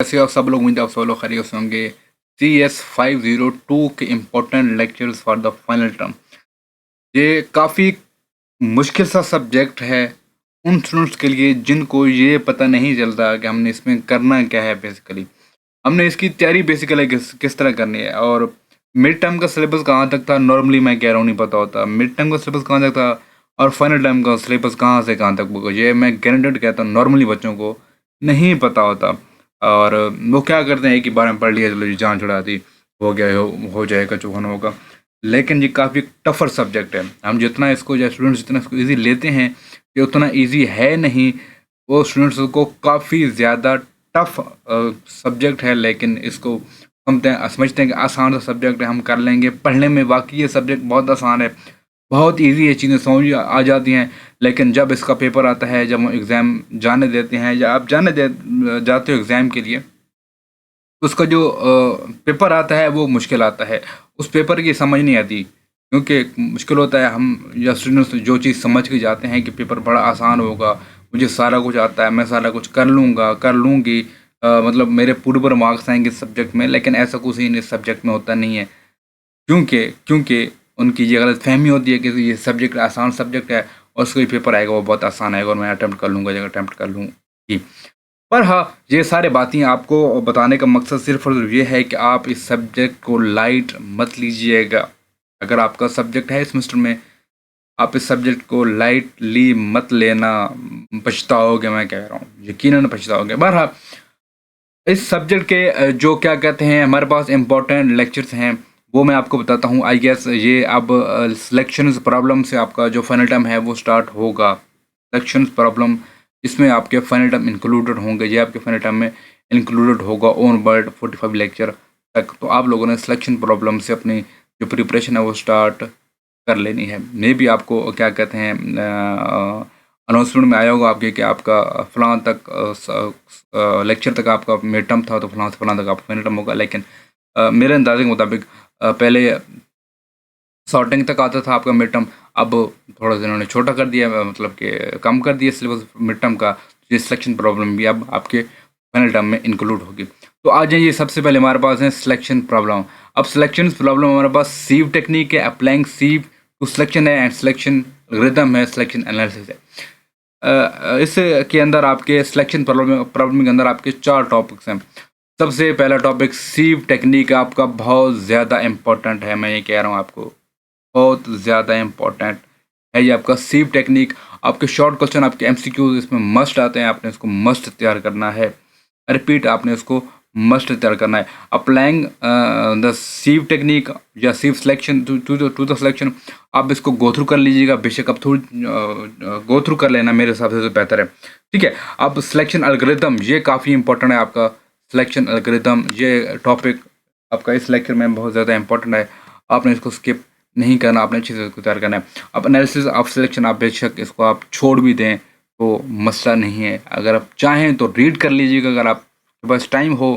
कैसे हो आप सब लोग? उम्मीद है आप सब लोग खैरियत से होंगे। CS502 के important lectures for the final term. ये काफ़ी मुश्किल सा सब्जेक्ट है उन स्टूडेंट्स के लिए जिनको ये पता नहीं चलता कि हमने इसमें करना क्या है। बेसिकली हमने इसकी तैयारी बेसिकली किस तरह करनी है, और मिड टर्म का सिलेबस कहाँ तक था नॉर्मली मैं कह रहा हूँ नहीं पता होता। मिड टर्म का सिलेबस कहाँ तक था और फाइनल टर्म का सिलेबस कहाँ से कहाँ तक होगा, ये मैं गारंटेड कहता हूँ नॉर्मली बच्चों को नहीं पता होता। और वो क्या करते हैं, एक ही बार में पढ़ लिया, चलो जी जान छुड़ा दी, हो गया, हो जाएगा जो होना होगा। लेकिन ये काफ़ी टफर सब्जेक्ट है। हम जितना इसको या स्टूडेंट्स जितना इसको ईजी लेते हैं ये उतना ईजी है नहीं। वो स्टूडेंट्स को काफ़ी ज़्यादा टफ सब्जेक्ट है, लेकिन इसको हम समझते हैं कि आसान सा सब्जेक्ट है, हम कर लेंगे। पढ़ने में वाकई ये सब्जेक्ट बहुत आसान है, बहुत इजी है, चीज़ें समझ आ जाती हैं। लेकिन जब इसका पेपर आता है, जब हम एग्ज़ाम जाने देते हैं या आप जाते हो एग्ज़ाम के लिए, तो उसका जो पेपर आता है वो मुश्किल आता है। उस पेपर की समझ नहीं आती, क्योंकि मुश्किल होता है। हम या स्टूडेंट्स जो चीज़ समझ के जाते हैं कि पेपर बड़ा आसान होगा, मुझे सारा कुछ आता है, मैं सारा कुछ कर लूँगा, कर लूँगी, मतलब मेरे पूरे मार्क्स आएंगे इस सब्जेक्ट में। लेकिन ऐसा कुछ ही इस सब्जेक्ट में होता नहीं है, क्योंकि क्योंकि उनकी ये गलत फहमी होती है कि ये सब्जेक्ट आसान सब्जेक्ट है और उसका पेपर आएगा वो बहुत आसान आएगा और मैं अटैम्प्ट कर लूँगा, जगह अटैम्प्ट कर लूँगी। पर हाँ, ये सारे बातें आपको बताने का मकसद सिर्फ और सिर्फ ये है कि आप इस सब्जेक्ट को लाइट मत लीजिएगा। अगर आपका सब्जेक्ट है इस सेमेस्टर में, आप इस सब्जेक्ट को लाइटली मत लेना, पछताओगे, मैं कह रहा हूँ, यकीनन पछताओगे। बहरहाल इस सब्जेक्ट के जो क्या कहते हैं हमारे पास इम्पोर्टेंट लेक्चर्स हैं वो मैं आपको बताता हूँ। आई गेस ये अब सिलेक्शन प्रॉब्लम से आपका जो फाइनल टर्म है वो स्टार्ट होगा। सिलेक्शन प्रॉब्लम इसमें आपके फाइनल टर्म इंक्लूडेड होंगे, ये आपके फाइनल टर्म में इंक्लूडेड होगा ऑन वर्ड 45 लेक्चर तक। तो आप लोगों ने सिलेक्शन प्रॉब्लम से अपनी जो प्रिपरेशन है वो स्टार्ट कर लेनी है। मे भी आपको क्या कहते हैं अनाउंसमेंट में आया होगा आपके कि आपका फलां तक लेक्चर तक आपका मिड टर्म था, तो फलां से फलां तक आपका फाइनल टर्म होगा। लेकिन मेरे अंदाजे के मुताबिक पहले सॉर्टिंग तक आता था आपका मिड टर्म, अब थोड़ा सा इन्होंने छोटा कर दिया, मतलब कि कम कर दिया सिलेबस मिड टर्म का। ये सिलेक्शन प्रॉब्लम भी अब आपके फाइनल टर्म में इंक्लूड होगी। तो आ जाइए, सबसे पहले हमारे पास है सिलेक्शन प्रॉब्लम। अब सिलेक्शन प्रॉब्लम हमारे पास सीव टेक्निक है, अप्लाइंग सीव टू सिलेक्शन है, एंड सिलेक्शन रिदम है, सिलेक्शन एनालिसिस है। इसके अंदर आपके सिलेक्शन प्रॉब्लम के अंदर आपके 4 टॉपिक्स हैं। सबसे पहला टॉपिक सीव टेक्निक आपका बहुत ज़्यादा इम्पोर्टेंट है, मैं ये कह रहा हूँ आपको, बहुत ज़्यादा इम्पोर्टेंट है ये आपका सीव टेक्निक। आपके शॉर्ट क्वेश्चन, आपके MCQ इसमें मस्ट आते हैं, आपने इसको मस्ट तैयार करना है। रिपीट, आपने इसको मस्ट तैयार करना है। अप्लाइंग द सीव टेक्निक या सीव सिलेक्शन टू द सिलेक्शन, आप इसको गो थ्रू कर लीजिएगा। बेशक आप थोड़ी गो थ्रू कर लेना, मेरे हिसाब से तो बेहतर है। ठीक है, अब सिलेक्शन एल्गोरिथम, ये काफ़ी इंपॉर्टेंट है आपका। सिलेक्शन एल्गोरिथम ये टॉपिक आपका इस लेक्चर में बहुत ज़्यादा इंपॉर्टेंट है, आपने इसको स्किप नहीं करना, आपने अच्छे से इसको तैयार करना है। अब एनालिसिस ऑफ सिलेक्शन, आप बेशक इसको आप छोड़ भी दें तो मसला नहीं है, अगर आप चाहें तो रीड कर लीजिएगा। अगर आप बस टाइम हो,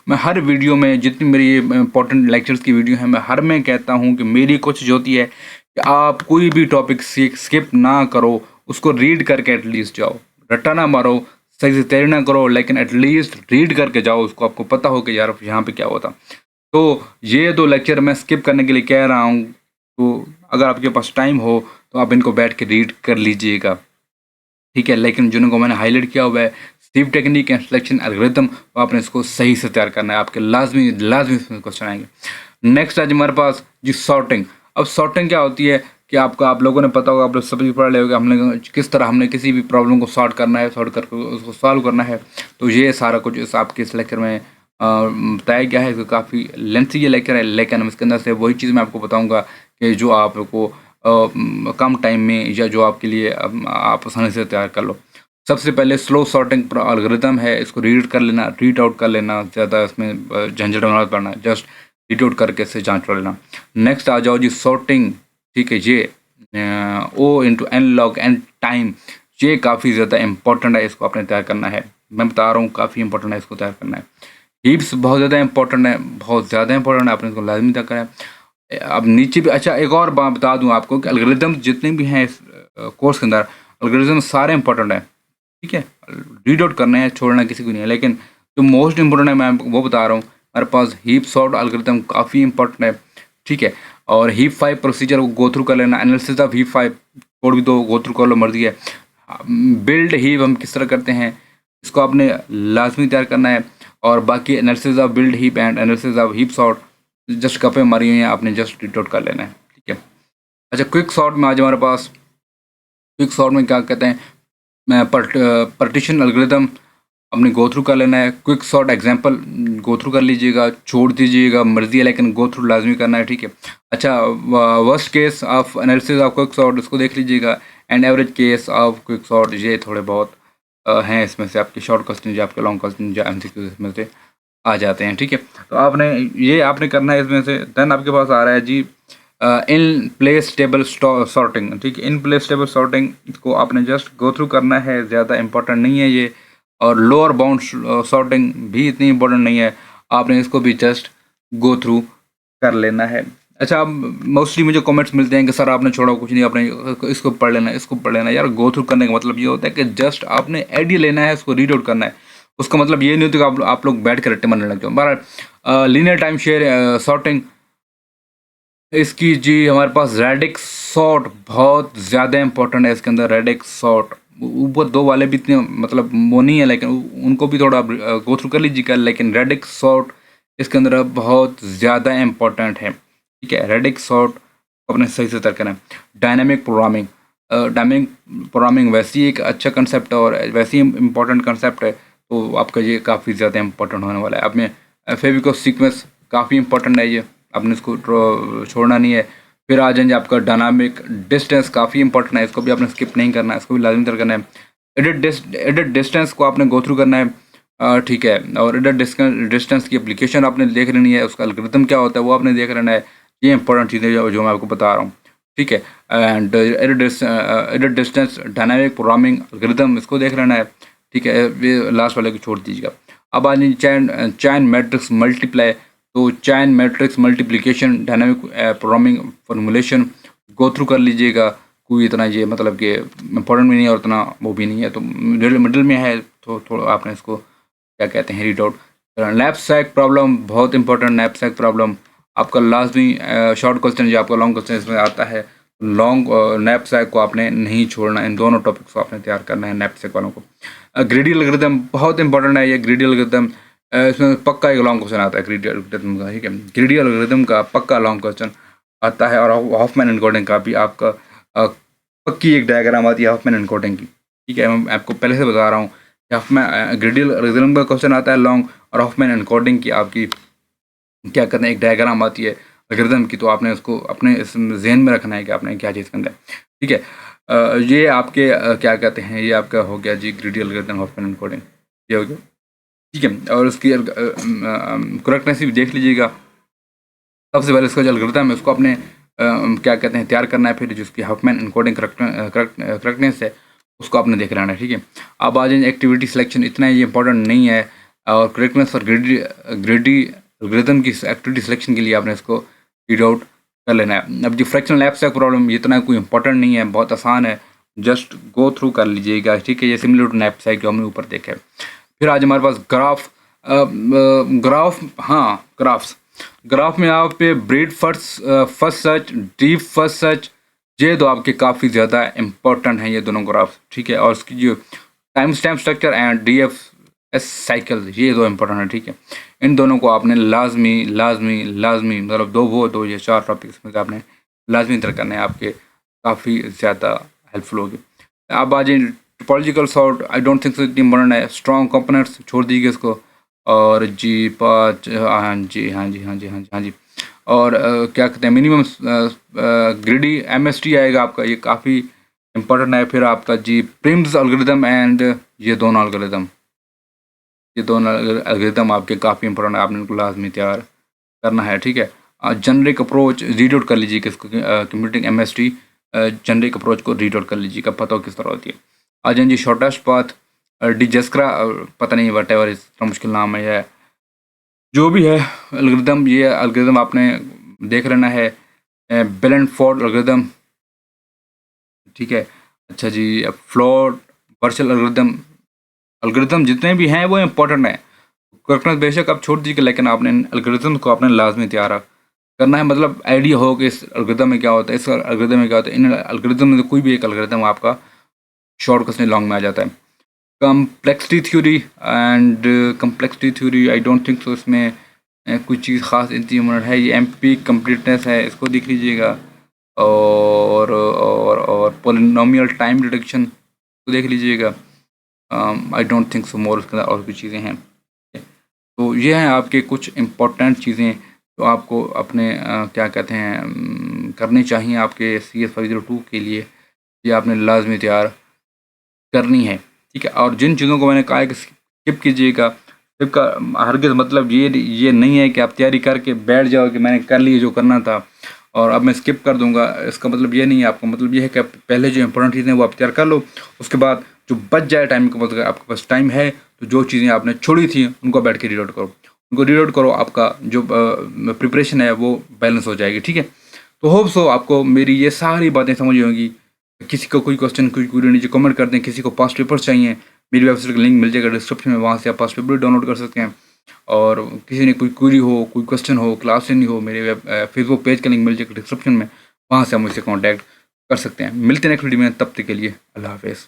मैं हर वीडियो में जितनी मेरी इंपॉर्टेंट लेक्चर्स की वीडियो है, मैं हर में कहता हूँ कि मेरी कोशिश होती है कि आप कोई भी टॉपिक स्किप ना करो, उसको रीड करके एटलीस्ट जाओ। रट्टा ना मारो, सही से तैयारी ना करो, लेकिन एटलीस्ट रीड करके जाओ उसको, आपको पता हो कि यार यहाँ पे क्या होता। तो ये 2 लेक्चर मैं स्किप करने के लिए कह रहा हूँ, तो अगर आपके पास टाइम हो तो आप इनको बैठ के रीड कर लीजिएगा। ठीक है, लेकिन जिनको मैंने हाईलाइट किया हुआ है सीव टेक्निक एंड सिलेक्शन एल्गोरिथम, तो आपने इसको सही से तैयार करना है, आपके लाजमी इसमें क्वेश्चन आएंगे। नेक्स्ट आज हमारे पास जी सॉर्टिंग। अब सॉर्टिंग क्या होती है कि आप लोगों ने पता होगा, आप लोग सभी पढ़ रहे होगा, हमने किस तरह हमने किसी भी प्रॉब्लम को सॉर्ट करना है, सॉर्ट करके उसको सॉल्व करना है। तो ये सारा कुछ इस आपके इस लेक्चर में बताया गया है। काफ़ी लेंथी ये लेक्चर है, लेकिन इसके अंदर से वही चीज़ मैं आपको बताऊँगा कि जो आपको कम टाइम में या जो आपके लिए आप आसानी से तैयार कर लो। सबसे पहले स्लो सॉर्टिंग एल्गोरिथम है, इसको रीड कर लेना, रीड आउट कर लेना, ज़्यादा इसमें झंझट बना पड़ना, जस्ट रीड आउट करके से जांच कर लेना। नेक्स्ट आ जाओ जी सॉर्टिंग। ठीक है, ये O/N log n टाइम, ये काफ़ी ज़्यादा इंपॉर्टेंट है, इसको आपने तैयार करना है। मैं बता रहा हूँ काफ़ी इंपॉर्टेंट है, इसको तैयार करना है। हीप्स बहुत ज़्यादा इंपॉर्टेंट है, बहुत ज़्यादा इंपॉर्टेंट है, आपने इसको लाजमी तैयार करना है। अब नीचे भी, अच्छा एक और बात बता दूं आपको कि एल्गोरिथम जितने भी हैं इस कोर्स के अंदर, एल्गोरिथम सारे इंपॉर्टेंट हैं। ठीक है, रीड आउट करना है, छोड़ना किसी को नहीं है, लेकिन जो मोस्ट इंपॉर्टेंट है मैं आपको वो बता रहा हूँ। हमारे पास हीप सॉर्ट एल्गोरिथम काफ़ी इंपॉर्टेंट है, ठीक है। और हीप 5 प्रोसीजर को गो थ्रू कर लेना, एनालिसिस ऑफ हीप 5 कोड भी तो गो थ्रू कर लो, मर्जी है। बिल्ड हीप हम किस तरह करते हैं इसको आपने लाजमी तैयार करना है। और बाकी analysis of build heap and analysis of heap sort just गप्पे मारी हुई हैं, आपने जस्ट रिट आउट कर लेना है, ठीक है। अच्छा, क्विक सॉर्ट में आज हमारे पास क्विक सॉर्ट में क्या कहते हैं, मैं पार्टीशन एल्गोरिथम अपने गो थ्रू कर लेना है। क्विक शॉर्ट एग्जांपल गो थ्रू कर लीजिएगा, छोड़ दीजिएगा मर्जी है, लेकिन गो थ्रू लाजमी करना है, ठीक है। अच्छा, worst case of analysis of quick short इसको देख लीजिएगा, and average case of quick short, ये थोड़े बहुत हैं इसमें से आपके शॉर्ट क्वेश्चन जो आपके लॉन्ग क्वेश्चन जो MCQ इसमें से आ जाते हैं, ठीक है। तो आपने करना है इसमें से। देन आपके पास आ रहा है जी इन प्लेस टेबल सॉर्टिंग, ठीक है। इन प्लेस टेबल सॉर्टिंग को आपने जस्ट गो थ्रू करना है, ज़्यादा इंपॉर्टेंट नहीं है ये। और लोअर बाउंड सॉर्टिंग भी इतनी इंपॉर्टेंट नहीं है, आपने इसको भी जस्ट गो थ्रू कर लेना है। अच्छा, अब मोस्टली मुझे कमेंट्स मिलते हैं कि सर आपने छोड़ा कुछ नहीं, आपने इसको पढ़ लेना, इसको पढ़ लेना। यार गो थ्रू करने का मतलब ये होता है कि जस्ट आपने आइडिया लेना है, उसको रीड आउट करना है। उसका मतलब ये नहीं होता कि आप लोग बैठ कर रट्टे मारने लग जाओ। बहरहाल लीनियर टाइम शेयर सॉर्टिंग इसकी जी हमारे पास रेडिक्स सॉर्ट बहुत ज़्यादा इंपॉर्टेंट है। इसके अंदर रेडिक्स सॉर्ट ऊपर दो वाले भी इतने मतलब वो नहीं है, लेकिन उनको भी थोड़ा गो थ्रू कर लीजिएगा। लेकिन रेडिक्स सॉर्ट इसके अंदर बहुत ज़्यादा इंपॉर्टेंट है, ठीक है। रेडिक्स सॉर्ट अपने सही से तय करना है। डायनामिक प्रोग्रामिंग वैसे ही एक अच्छा कंसेप्ट है और वैसे ही इम्पोर्टेंट कंसेप्ट है, तो आपका ये काफ़ी ज़्यादा इंपॉर्टेंट होने वाला है। आप में फेविको सीक्वेंस काफ़ी इंपॉर्टेंट है, ये आपने इसको छोड़ना नहीं है। फिर आ जाएंगे आपका डायनामिक डिस्टेंस, काफ़ी इंपॉर्टेंट है, इसको भी आपने स्किप नहीं करना है, इसको भी लाजमी करना है। एडिट डिस्टेंस को आपने गो थ्रू करना है, ठीक है। और एडिट डिस्टेंस की एप्लीकेशन आपने देख लेनी है, उसका एल्गोरिथम क्या होता है वो आपने देख लेना है। ये इंपॉर्टेंट चीज़ें जो मैं आपको बता रहा हूँ, ठीक है। And edit distance dynamic programming algorithm इसको देख लेना है, ठीक है। ये लास्ट वाले को छोड़ दीजिएगा। अब आ जाइए चैन मैट्रिक्स मल्टीप्लाई, तो chain matrix multiplication dynamic programming formulation go through कर लीजिएगा। कोई इतना ये मतलब कि इम्पोर्टेंट भी नहीं है और इतना वो भी नहीं है, तो मिडिल में है, तो थोड़ा आपने इसको क्या कहते हैं रीड आउट। नैपसैक प्रॉब्लम बहुत इंपॉर्टेंट, नैपसैक प्रॉब्लम आपका लाजमी शॉर्ट क्वेश्चन जो आपका लॉन्ग क्वेश्चन इसमें आता है। लॉन्ग नैपसैक को आपने नहीं छोड़ना, इन दोनों टॉपिक्स को आपने तैयार करना है नैपसैक वालों को। ग्रीडी एल्गोरिथम बहुत इंपॉर्टेंट है, ये ग्रीडी एल्गोरिथम इसमें पक्का एक लॉन्ग क्वेश्चन आता है ग्रीडी एल्गोरिथम का, ठीक है। ग्रीडी एल्गोरिथम का पक्का लॉन्ग क्वेश्चन आता है। और हॉफमैन एन्कोडिंग का भी आपका पक्की एक डायग्राम आती है हॉफमैन एन्कोडिंग की, ठीक है। मैं आपको पहले से बता रहा हूँ, हॉफमैन ग्रीडी एल्गोरिथम का क्वेश्चन आता है लॉन्ग, और हॉफमैन एन्कोडिंग की आपकी क्या करना है, एक डायग्राम आती है एल्गोरिथम की, तो आपने उसको अपने इस जहन में रखना है कि आपने क्या चीज़ करना है, ठीक है। ये आपके क्या कहते हैं, ये आपका हो गया जी ग्रीडी एल्गोरिथम हॉफमैन एन्कोडिंग, ये हो गया, ठीक है। और उसकी करेक्टनेस भी देख लीजिएगा। सबसे पहले इसका जो एल्गोरिथम है उसको आपने क्या कहते हैं तैयार करना है, फिर जिसकी हॉफमैन एन्कोडिंग करेक्टनेस है उसको आपने देख लेना है, ठीक है। अब आ जाए एक्टिविटी सिलेक्शन, इतना ये इंपॉर्टेंट नहीं है। और करेक्टनेस और ग्रेडी एल्गोरिथम की एक्टिविटी सिलेक्शन के लिए आपने इसको रीड आउट कर लेना है। अब जो फ्रैक्शनल एब्स्ट्रैक्ट प्रॉब्लम इतना कोई इंपॉर्टेंट नहीं है, बहुत आसान है, जस्ट गो थ्रू कर लीजिएगा, ठीक है। ये सिमिलर टू नैपसैक जो हमने ऊपर देखा है। फिर आज हमारे पास ग्राफ में आप पे breed first search, deep first search, ये दो आपके काफ़ी ज़्यादा इंपॉर्टेंट हैं ये दोनों ग्राफ, ठीक है। और उसकी जो time stamp structure and DFS cycle, ये दो इंपॉर्टेंट है, ठीक है। इन दोनों को आपने लाजमी मतलब दो ये 4 टॉपिक्स में आपने लाजमी इंटर करने हैं, आपके काफ़ी ज़्यादा हेल्पफुल होगी। अब आ जाइए topological sort, I don't think so इतनी इंपॉर्टेंट है। स्ट्रॉन्ग कंपोनेंट्स छोड़ दीजिए इसको। और जी 5 हाँ जी। और क्या कहते हैं मिनिमम ग्रीडी MST आएगा आपका, ये काफ़ी इंपॉर्टेंट है। फिर आपका जी प्रिम्स एल्गोरिथम एंड ये दोनों एल्गोरिथम आपके काफ़ी इंपॉर्टेंट है, आपने इनको लाजमी तैयार करना है, ठीक है। जनरिक अप्रोच रीड आउट कर लीजिए किसको, कंप्यूटिंग MST जनरिक अप्रोच को रीड आउट कर लीजिएगा, पता हो किस तरह होती है। आ जाए जी शॉर्टेस्ट पाथ डिजस्क्रा, पता नहीं वट एवर, इतना मुश्किल नाम है यह, जो भी है एल्गोरिथम, ये एल्गोरिथम आपने देख लेना है। बेलेंफोर्ड एल्गोरिथम, ठीक है। अच्छा जी फ्लोट वर्चुअल एल्गोरिथम जितने भी हैं वो इंपॉर्टेंट हैं, करेक्टनेस बेशक आप छोड़ दीजिए, लेकिन आपने एल्गोरिथम को आपने लाजमी तैयार करना है, मतलब आइडिया हो कि इस एल्गोरिथम में क्या होता है, इस एल्गोरिथम में क्या होता है। इन एल्गोरिथम में कोई भी एक एल्गोरिथम आपका शॉर्टकट में लॉन्ग में आ जाता है। Complexity theory and complexity theory I don't think so इसमें कुछ चीज़ ख़ास इंप्लीमेंट है। ये एमपी कंप्लीटनेस है, इसको देख लीजिएगा। और पोलिनोमियल टाइम रिडक्शन को देख लीजिएगा। आई डोंट थिंक सो मोर, उसके अंदर और भी चीज़ें हैं। तो ये हैं आपके कुछ इम्पोर्टेंट चीज़ें जो आपको अपने क्या कहते हैं करनी चाहिए आपके CS502 के लिए। ये आपने लाजमी तैयार करनी है, ठीक है। और जिन चीज़ों को मैंने कहा है कि स्किप कीजिएगा, स्किप का हरगिज़ मतलब ये नहीं है कि आप तैयारी करके बैठ जाओ कि मैंने कर लिया जो करना था और अब मैं स्किप कर दूंगा। इसका मतलब ये नहीं है, आपका मतलब ये है कि आप पहले जो इंपॉर्टेंट चीज़ें वो आप तैयार कर लो, उसके बाद जो बच जाए टाइम के मतलब आपके पास टाइम है तो जो चीज़ें आपने छोड़ी थी उनको बैठ के रीलोड करो, उनको रीलोड करो, आपका जो प्रिपरेशन है वो बैलेंस हो जाएगी, ठीक है। तो होप सो आपको मेरी ये सारी बातें समझ होंगी। किसी को कोई क्वेश्चन कोई क्वेरी नीचे कमेंट कर दें। किसी को पास्ट पेपर्स चाहिए, मेरी वेबसाइट का लिंक मिल जाएगा डिस्क्रिप्शन में, वहाँ से आप पास्ट पेपर भी डाउनलोड कर सकते हैं। और किसी ने कोई क्वेरी हो, कोई क्वेश्चन हो, क्लास लेनी हो, मेरे फेसबुक पेज का लिंक मिल जाएगा डिस्क्रिप्शन में, वहाँ से आप मुझसे कॉन्टैक्ट कर सकते हैं। मिलते हैं नेक्स्ट वीडियो में, तब तक के लिए अल्लाह हाफिज़।